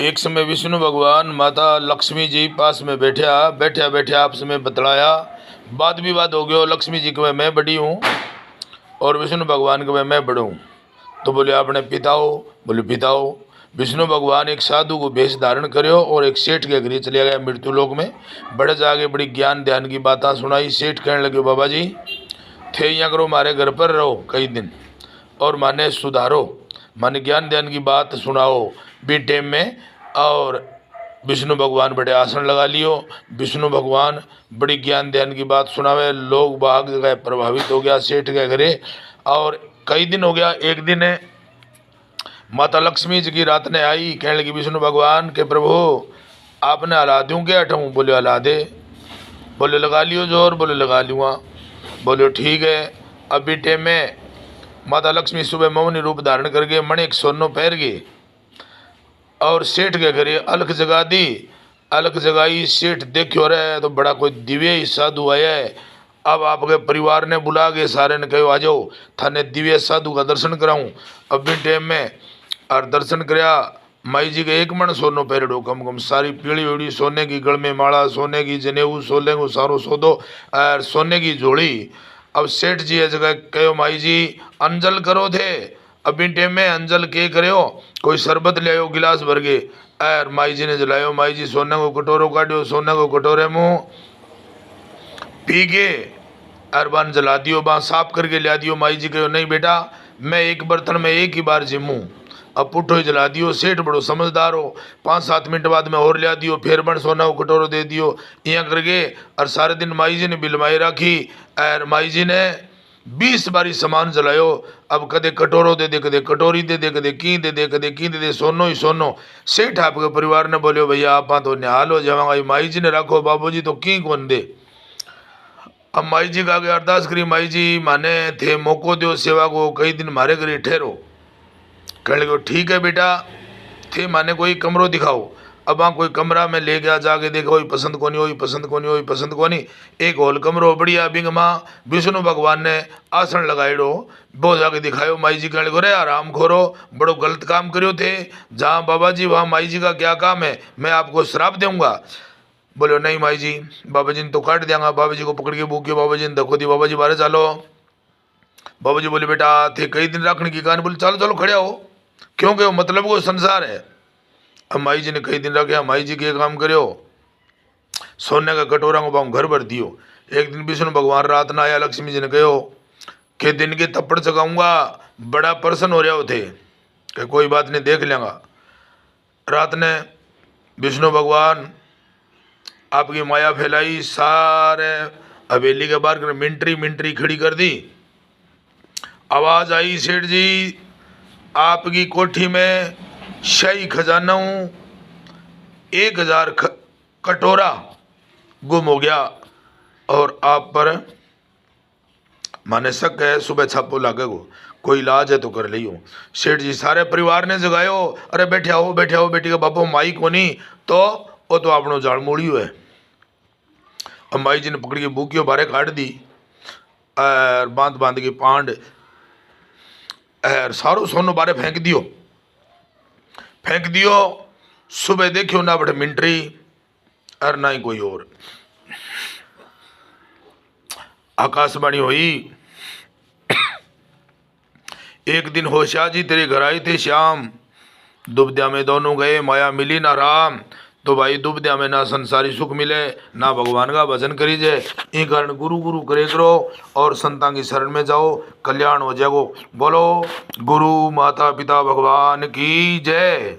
एक समय विष्णु भगवान माता लक्ष्मी जी पास में बैठे आपस में बतलाया। वाद विवाद हो गया। लक्ष्मी जी के मैं बड़ी हूँ और विष्णु भगवान के मैं बड़ा हूँ। तो बोले आपने पिता हो? बोले पिता हो। विष्णु भगवान एक साधु को भेष धारण करो और एक सेठ के घर चले गया मृत्यु लोक में। बड़े जाके बड़ी ज्ञान ध्यान की बातें सुनाई। सेठ कहने लगे बाबा जी थे यहाँ करो, हमारे घर पर रहो कई दिन और माने सुधारो, माने ज्ञान ध्यान की बात सुनाओ बी टाइम में। और विष्णु भगवान बड़े आसन लगा लियो। विष्णु भगवान बड़ी ज्ञान ध्यान की बात सुनावे। लोग बाग जगह प्रभावित हो गया सेठ के घरे। और कई दिन हो गया। एक दिन माता लक्ष्मी जी की रात ने आई, कहने लगी विष्णु भगवान के प्रभु आपने हला दूँ क्या अठाऊँ? बोले हला दे। बोले लगा लियो जोर? बोले लगा लूँगा। बोले ठीक है। अभी टाइम में माता लक्ष्मी सुबह मौनी रूप धारण करके मणिक सोनो पहर गए और सेठ के घरे अलख जगा दी। अलख जगाई, सेठ देखो रहे तो बड़ा कोई दिव्य साधु आया है। अब आपके परिवार ने बुला के सारे ने कहो आ जाओ थाने दिव्य साधु का दर्शन कराऊं। अभी टाइम में और दर्शन कराया। माई जी के एक मन सोनो पहरेड़ो कम कम सारी पीली उड़ी सोने की गल में माला, सोने की जनेऊ, सोने को सारो सौदो और सोने की जोड़ी। अब सेठ जी है जगह कहो माई जी अंजल करो थे। अभी टाइम में अंजल के करो? कोई शरबत ले आओ गिलास भर के। और माई जी ने जलायो। माई जी सोने को कटोरो काटो, सोने को कटोरे मुँह पी के और बान जला दियो, बाँ साफ करके लिया दियो। माई जी कहो नहीं बेटा मैं एक बर्तन में एक ही बार जिमूँ। अब पुट्ठो ही जला दियो। सेठ बड़ो समझदार हो, 5-7 मिनट बाद में और लिया दियो, फिर बन सोना को कटोरो दे दियो। यहाँ करके और सारे दिन माई जी ने बिलमाई रखी। और माई जी ने 20 बारी सामान जलायो। अब कदे कटोरो दे दे, कदे कटोरी दे दे, कदे की दे दे, कदे की दे दे, सोनो ही सोनो। सेठ आपके परिवार ने बोलियो भैया आप तो निहाल हो जावांगा, माई जी ने रखो बाबू जी तो की कौन दे। अब माई जी का आगे अरदास करी माई जी माने थे मौको दो सेवा को, कई दिन मारे घरे ठहरो। कहने लगे ठीक है बेटा थे माने कोई कमरो दिखाओ। अब वहाँ कोई कमरा में ले गया, जाके देखो वही पसंद कोनी, वही पसंद कोनी, वही पसंद कोनी। एक हॉल कमरो बढ़िया बिंग माँ विष्णु भगवान ने आसन लगाइडो वो जाके दिखायो। माई जी कहने लगे रे आराम खोरो बड़ो गलत काम करो थे। जहाँ बाबा जी वहाँ माई जी का क्या काम है, मैं आपको श्राप दूंगा। बोलो नहीं माई जी, बाबा जी ने तो काट देंगा। बाबा जी को पकड़ के बूकियो, बाबा जी ने धक्को दी। बाबा जी बाहर चलो। बाबा जी बोले बेटा थे कई दिन रखने की कहानी। बोले चलो चलो खड़े हो, क्योंकि वो मतलब वो संसार है। अब माई जी ने कई दिन रखे। माई जी के काम करो सोने का कटोरा को पाऊँ घर भर दियो। एक दिन विष्णु भगवान रात ना आया। लक्ष्मी जी ने कहो कि दिन के थप्पड़ चगाऊंगा, बड़ा प्रसन्न हो रहे हो थे कि कोई बात नहीं देख लेंगा। रात ने विष्णु भगवान आपकी माया फैलाई, सारे हवेली के बाहर मिंट्री मिंट्री खड़ी कर दी। आवाज आई सेठ जी आपकी कोठी में शाही खजाना 1000 कटोरा गुम हो गया और आप पर माने शक है, सुबह छापो लागेगो, कोई इलाज है तो कर लियो। सेठ जी सारे परिवार ने जगायो, अरे बैठे आओ बेटी का बापो माई कोनी तो वो तो आपनो जाल मोड़ियो है। अब माई जी ने पकड़ के बूकियो बारे काट दी और बांध बांध के पांड और सारो सोनो बारे फेंक दियो। सुबह देखियो ना बटे मिंट्री और ना ही कोई और। आकाशवाणी हुई एक दिन होशियार जी तेरे घर आई थे श्याम, दुबद्या में दोनों गए, माया मिली ना राम। तो भाई दुबद्या में ना संसारी सुख मिले ना भगवान का भजन करी जाए। ये कारण गुरु गुरु करे करो और संतां की शरण में जाओ, कल्याण हो जाएगो। बोलो गुरु माता पिता भगवान की जय।